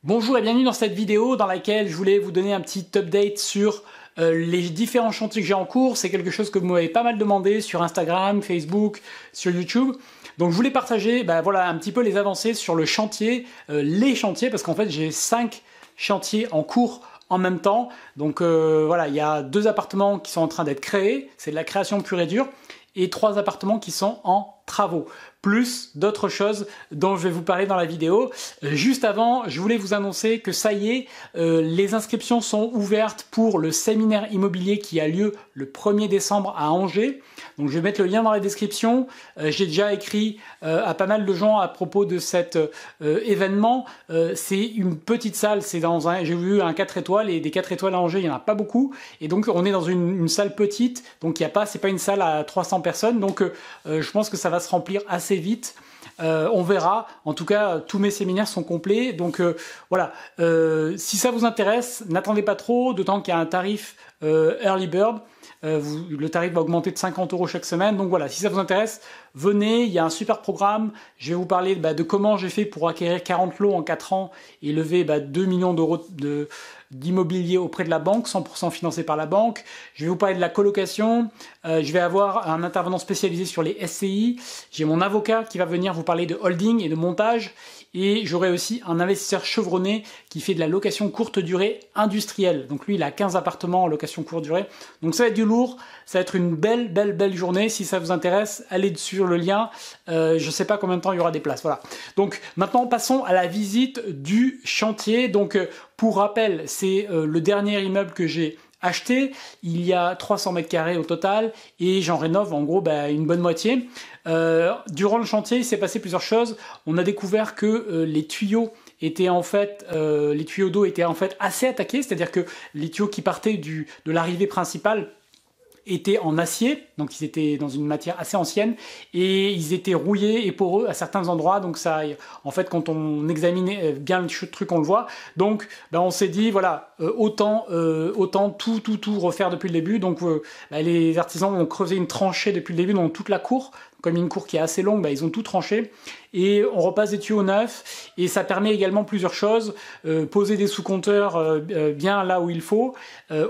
Bonjour et bienvenue dans cette vidéo dans laquelle je voulais vous donner un petit update sur les différents chantiers que j'ai en cours. C'est quelque chose que vous m'avez pas mal demandé sur Instagram, Facebook, sur YouTube. Donc je voulais partager voilà, un petit peu les avancées sur le chantier, les chantiers, parce qu'en fait j'ai 5 chantiers en cours en même temps. Donc voilà, il y a 2 appartements qui sont en train d'être créés, c'est de la création pure et dure, et 3 appartements qui sont en travaux, plus d'autres choses dont je vais vous parler dans la vidéo. Juste avant, je voulais vous annoncer que ça y est, les inscriptions sont ouvertes pour le séminaire immobilier qui a lieu le 1er décembre à Angers. Donc je vais mettre le lien dans la description. J'ai déjà écrit à pas mal de gens à propos de cet événement. C'est une petite salle, c'est dans j'ai vu un 4 étoiles, et des 4 étoiles à Angers, il n'y en a pas beaucoup. Et donc on est dans une salle petite, donc c'est pas une salle à 300 personnes. Donc je pense que ça va se remplir assez vite. On verra. En tout cas, tous mes séminaires sont complets. Donc voilà. Si ça vous intéresse, n'attendez pas trop, d'autant qu'il y a un tarif Early Bird. Le tarif va augmenter de 50 € chaque semaine. Donc voilà, si ça vous intéresse, venez, il y a un super programme. Je vais vous parler de comment j'ai fait pour acquérir 40 lots en 4 ans et lever 2 millions d'euros d'immobilier auprès de la banque, 100% financé par la banque. Je vais vous parler de la colocation. Je vais avoir un intervenant spécialisé sur les SCI. J'ai mon avocat qui va venir vous parler de holding et de montage. Et j'aurai aussi un investisseur chevronné qui fait de la location courte durée industrielle. Donc lui, il a 15 appartements en location courte durée. Donc ça va être du lourd. Ça va être une belle journée. Si ça vous intéresse, allez sur le lien. Je ne sais pas combien de temps il y aura des places. Voilà. Donc maintenant, passons à la visite du chantier. Donc pour rappel, c'est le dernier immeuble que j'ai acheté. Il y a 300 mètres carrés au total et j'en rénove en gros une bonne moitié. Durant le chantier, il s'est passé plusieurs choses. On a découvert que les tuyaux les tuyaux d'eau étaient en fait assez attaqués, c'est-à-dire que les tuyaux qui partaient de l'arrivée principale étaient en acier, donc ils étaient dans une matière assez ancienne et ils étaient rouillés et poreux à certains endroits. Donc ça, en fait, quand on examinait bien le truc, on le voit. Donc on s'est dit voilà, autant tout refaire depuis le début. Donc les artisans ont creusé une tranchée depuis le début dans toute la cour. Comme une cour qui est assez longue, ils ont tout tranché et on repasse des tuyaux neufs et ça permet également plusieurs choses, poser des sous-compteurs bien là où il faut,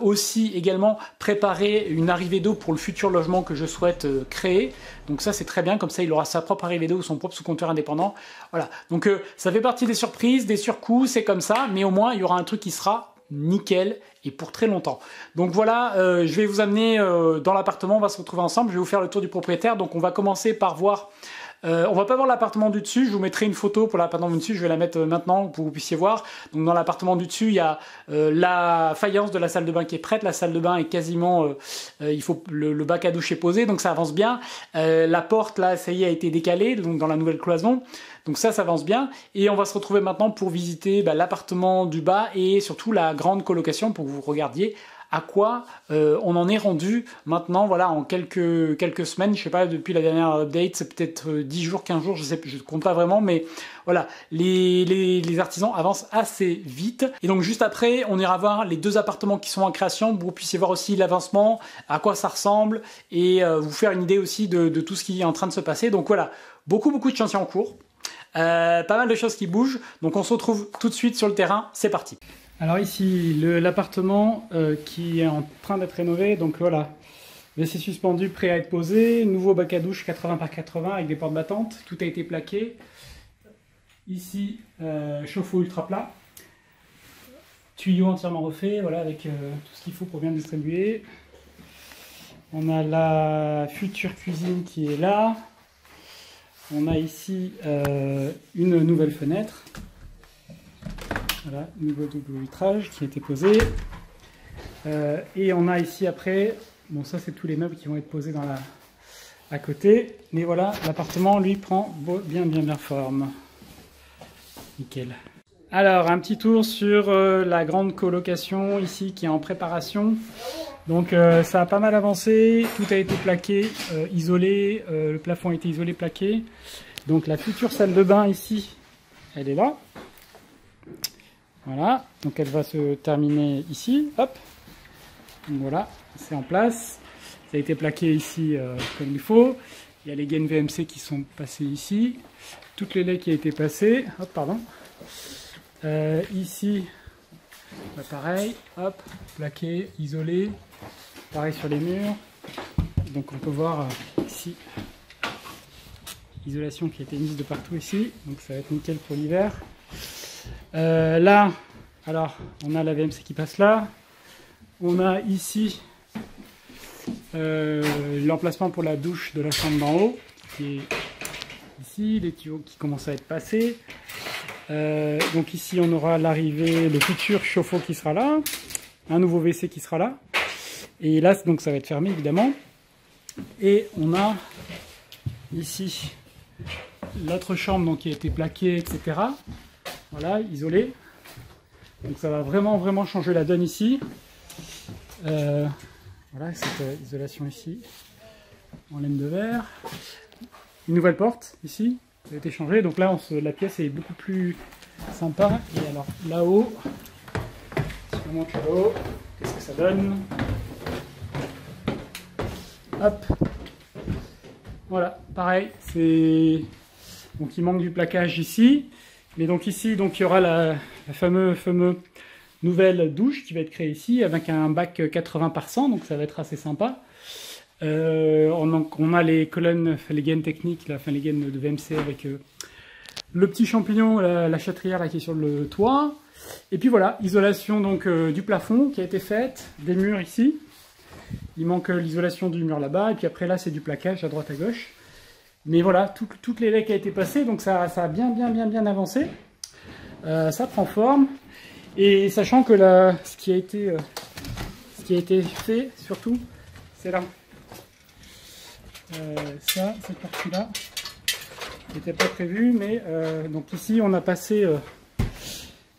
aussi également préparer une arrivée d'eau pour le futur logement que je souhaite créer. Donc ça c'est très bien, comme ça il aura sa propre arrivée d'eau ou son propre sous-compteur indépendant. Voilà, donc ça fait partie des surprises, des surcoûts, c'est comme ça, mais au moins il y aura un truc qui sera nickel et pour très longtemps. Donc voilà, je vais vous amener dans l'appartement, on va se retrouver ensemble, je vais vous faire le tour du propriétaire. Donc on va commencer par voir, on va pas voir l'appartement du dessus, je vous mettrai une photo pour l'appartement du dessus, je vais la mettre maintenant pour que vous puissiez voir. Donc dans l'appartement du dessus, il y a la faïence de la salle de bain qui est prête, la salle de bain est quasiment, il faut le bac à douche est posé, donc ça avance bien. La porte là, ça y est, a été décalée, donc dans la nouvelle cloison. Donc ça avance bien et on va se retrouver maintenant pour visiter l'appartement du bas et surtout la grande colocation pour que vous regardiez à quoi on en est rendu maintenant, voilà, en quelques semaines. Je sais pas, depuis la dernière update, c'est peut-être 10 jours, 15 jours, je compte pas vraiment, mais voilà, les artisans avancent assez vite. Et donc juste après, on ira voir les 2 appartements qui sont en création pour que vous puissiez voir aussi l'avancement, à quoi ça ressemble et vous faire une idée aussi de tout ce qui est en train de se passer. Donc voilà, beaucoup de chantiers en cours. Pas mal de choses qui bougent, donc on se retrouve tout de suite sur le terrain, c'est parti. Alors ici, l'appartement qui est en train d'être rénové, donc voilà, WC suspendu prêt à être posé, nouveau bac à douche 80 par 80 avec des portes battantes, tout a été plaqué. Ici, chauffe-eau ultra plat, tuyau entièrement refait, voilà, avec tout ce qu'il faut pour bien distribuer. On a la future cuisine qui est là. On a ici une nouvelle fenêtre, voilà, nouveau double vitrage qui a été posé. Et on a ici après, bon ça c'est tous les meubles qui vont être posés à côté. Mais voilà, l'appartement lui prend bien forme. Nickel. Alors un petit tour sur la grande colocation ici qui est en préparation. Donc ça a pas mal avancé, tout a été plaqué, isolé, le plafond a été isolé, plaqué. Donc la future salle de bain ici, elle est là. Voilà, donc elle va se terminer ici, hop. Donc voilà, c'est en place. Ça a été plaqué ici comme il faut. Il y a les gaines VMC qui sont passées ici. Toutes les laits qui ont été passées, hop, pardon. Ici, bah pareil, hop, plaqué, isolé. Pareil sur les murs. Donc on peut voir ici, isolation qui a été mise de partout ici. Donc ça va être nickel pour l'hiver. Là, alors on a la VMC qui passe là. On a ici l'emplacement pour la douche de la chambre d'en haut, qui est ici, les tuyaux qui commencent à être passés. Donc ici on aura l'arrivée, le futur chauffe-eau qui sera là, un nouveau WC qui sera là. Et là donc ça va être fermé évidemment. Et on a ici l'autre chambre donc, qui a été plaquée, etc. Voilà, isolée. Donc ça va vraiment changer la donne ici. Voilà, cette isolation ici, en laine de verre. Une nouvelle porte, ici, ça a été changé. Donc là, la pièce est beaucoup plus sympa. Et alors, là-haut, si on monte là-haut, qu'est-ce que ça donne? Hop. Voilà, pareil, c'est... Donc il manque du plaquage ici. Mais donc ici, donc, il y aura la fameuse nouvelle douche qui va être créée ici avec un bac 80 par 100, donc ça va être assez sympa. On a les colonnes, les gaines techniques, les gaines de VMC avec le petit champignon, la châtrière là, qui est sur le toit. Et puis voilà, isolation donc du plafond qui a été faite, des murs ici. Il manque l'isolation du mur là-bas, et puis après là c'est du plaquage à droite à gauche. Mais voilà, toutes les laits qui a été passé, donc ça a bien avancé. Ça prend forme. Et sachant que ce qui a été fait, surtout, c'est là. Cette partie-là, n'était pas prévue, mais donc ici, on a passé,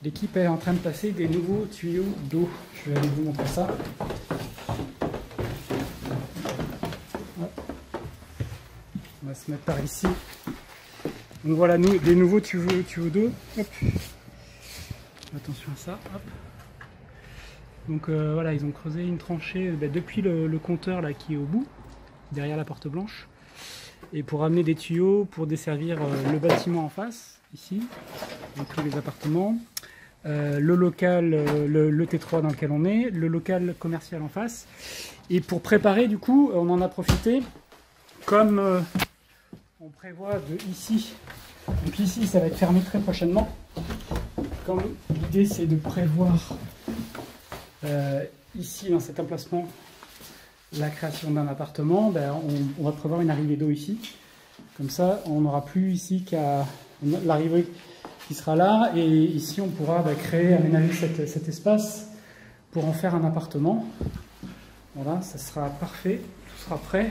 l'équipe est en train de passer des nouveaux tuyaux d'eau. Je vais aller vous montrer ça. On va se mettre par ici. Donc voilà, des nouveaux tuyaux d'eau. Attention à ça, hop. Donc voilà, ils ont creusé une tranchée depuis le compteur là, qui est au bout, derrière la porte blanche, et pour amener des tuyaux pour desservir le bâtiment en face, ici, avec tous les appartements, le local, le T3 dans lequel on est, le local commercial en face, et pour préparer du coup, on en a profité, comme on prévoit de ici, donc ici ça va être fermé très prochainement. Comme l'idée c'est de prévoir ici dans cet emplacement la création d'un appartement, on va prévoir une arrivée d'eau ici. Comme ça on n'aura plus ici qu'à l'arrivée qui sera là, et ici on pourra aménager cet espace pour en faire un appartement. Voilà, ça sera parfait, tout sera prêt.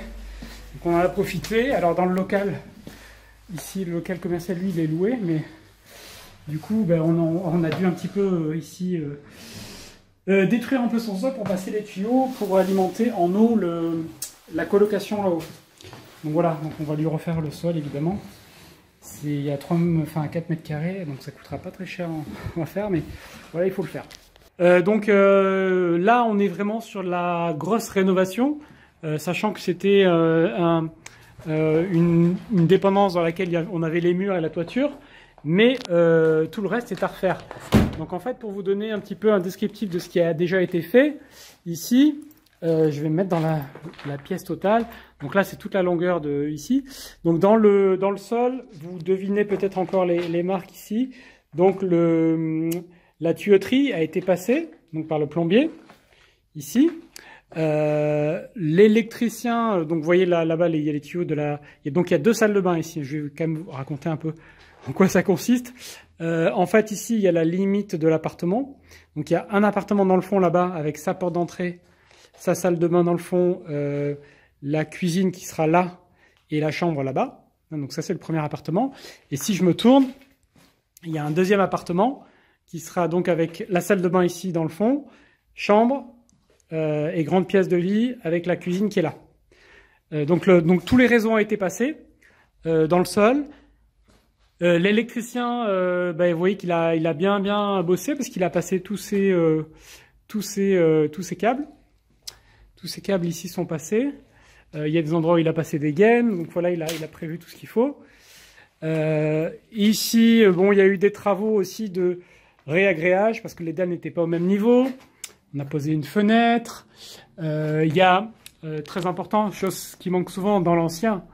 Donc on en a profité. Alors dans le local, ici le local commercial lui il est loué, mais du coup, on a dû un petit peu ici détruire un peu son sol pour passer les tuyaux pour alimenter en eau la colocation là-haut. Donc voilà, donc on va lui refaire le sol évidemment. Il y a 4 mètres carrés, donc ça coûtera pas très cher à faire, mais voilà, il faut le faire. Là, on est vraiment sur la grosse rénovation, sachant que c'était une dépendance dans laquelle on avait les murs et la toiture. Mais tout le reste est à refaire. Donc en fait, pour vous donner un petit peu un descriptif de ce qui a déjà été fait, ici, je vais me mettre dans la pièce totale. Donc là, c'est toute la longueur de ici. Donc dans le sol, vous devinez peut-être encore les marques ici. Donc la tuyauterie a été passée donc par le plombier, ici. L'électricien, donc vous voyez là-bas, il y a les tuyaux donc il y a 2 salles de bain ici. Je vais quand même vous raconter un peu en quoi ça consiste. En fait, ici, il y a la limite de l'appartement. Donc, il y a un appartement dans le fond là-bas avec sa porte d'entrée, sa salle de bain dans le fond, la cuisine qui sera là et la chambre là-bas. Donc, ça, c'est le premier appartement. Et si je me tourne, il y a un deuxième appartement qui sera donc avec la salle de bain ici dans le fond, chambre et grande pièce de lit avec la cuisine qui est là. Donc, tous les réseaux ont été passés dans le sol. L'électricien, vous voyez qu'il a bien bossé parce qu'il a passé tous ces câbles. Tous ces câbles ici sont passés. Il y a des endroits où il a passé des gaines. Donc voilà, il a prévu tout ce qu'il faut. Ici, il y a eu des travaux aussi de réagréage parce que les dalles n'étaient pas au même niveau. On a posé une fenêtre. Il y a, très important, chose qui manque souvent dans l'ancien,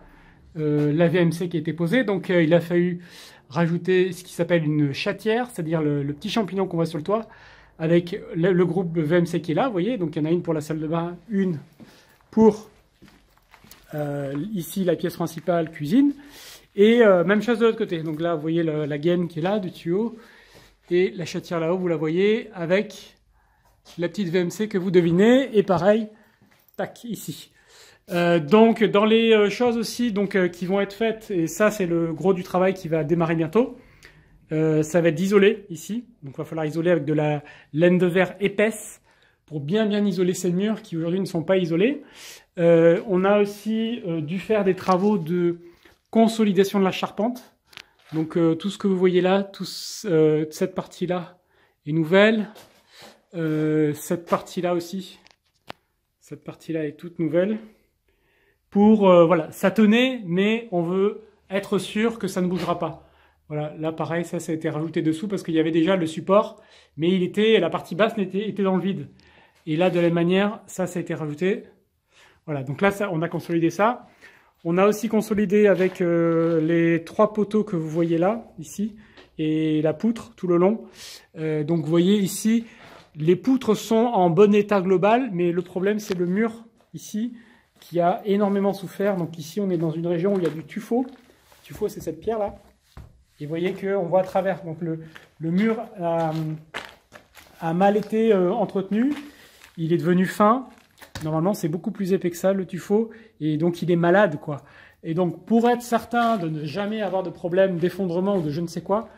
la VMC qui a été posée. Donc il a fallu rajouter ce qui s'appelle une chatière, c'est-à-dire le petit champignon qu'on voit sur le toit, avec le groupe VMC qui est là, vous voyez. Donc il y en a une pour la salle de bain, une pour ici la pièce principale, cuisine. Et même chose de l'autre côté. Donc là, vous voyez la gaine qui est là, du tuyau. Et la chatière là-haut, vous la voyez, avec la petite VMC que vous devinez. Et pareil, tac, ici. Donc, dans les choses aussi qui vont être faites, et ça, c'est le gros du travail qui va démarrer bientôt, ça va être d'isoler ici. Donc, il va falloir isoler avec de la laine de verre épaisse pour bien isoler ces murs qui aujourd'hui ne sont pas isolés. On a aussi dû faire des travaux de consolidation de la charpente. Donc tout ce que vous voyez là, cette partie-là est nouvelle. Cette partie-là aussi. Cette partie-là est toute nouvelle. Voilà, ça tenait, mais on veut être sûr que ça ne bougera pas. Voilà, là pareil, ça a été rajouté dessous parce qu'il y avait déjà le support, mais la partie basse était dans le vide. Et là, de la même manière, ça a été rajouté. Voilà, donc là, on a consolidé ça. On a aussi consolidé avec les 3 poteaux que vous voyez là, ici, et la poutre tout le long. Donc vous voyez ici, les poutres sont en bon état global, mais le problème c'est le mur ici qui a énormément souffert. Donc ici on est dans une région où il y a du tuffeau. Le tuffeau c'est cette pierre là. Et vous voyez qu'on voit à travers. Donc le mur a mal été entretenu. Il est devenu fin. Normalement, c'est beaucoup plus épais que ça, le tuffeau, et donc il est malade, quoi. Et donc, pour être certain de ne jamais avoir de problème d'effondrement ou de je ne sais quoi,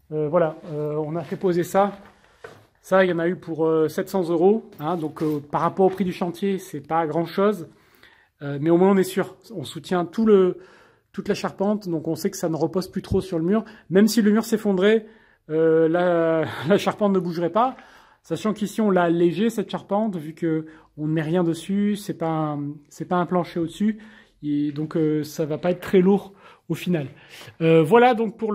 voilà, on a fait poser ça. Ça, il y en a eu pour 700 €. Hein, donc, par rapport au prix du chantier, c'est pas grand-chose. Mais au moins, on est sûr. On soutient toute la charpente, donc on sait que ça ne repose plus trop sur le mur. Même si le mur s'effondrait, la charpente ne bougerait pas. Sachant qu'ici, on l'a allégé, cette charpente, vu qu'on ne met rien dessus, c'est pas un plancher au-dessus, et donc ça va pas être très lourd au final. Voilà donc pour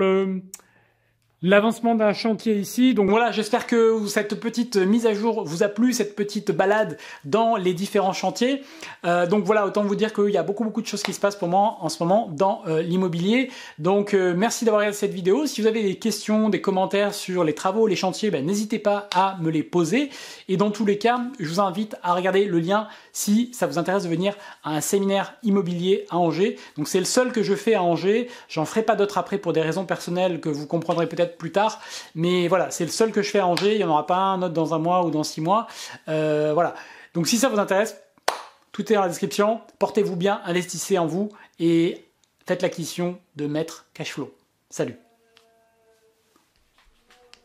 l'avancement d'un chantier ici. Donc voilà, j'espère que cette petite mise à jour vous a plu, cette petite balade dans les différents chantiers. Donc voilà, autant vous dire qu'il y a beaucoup de choses qui se passent pour moi en ce moment dans l'immobilier. Donc merci d'avoir regardé cette vidéo. Si vous avez des questions, des commentaires sur les travaux, les chantiers, n'hésitez pas à me les poser. Et dans tous les cas, je vous invite à regarder le lien si ça vous intéresse de venir à un séminaire immobilier à Angers. Donc c'est le seul que je fais à Angers. J'en ferai pas d'autres après pour des raisons personnelles que vous comprendrez peut-être plus tard, mais voilà, c'est le seul que je fais à Angers. Il n'y en aura pas un autre dans un mois ou dans 6 mois. Voilà, donc si ça vous intéresse, tout est dans la description. Portez-vous bien, investissez en vous et faites l'acquisition de Maître Cashflow. Salut.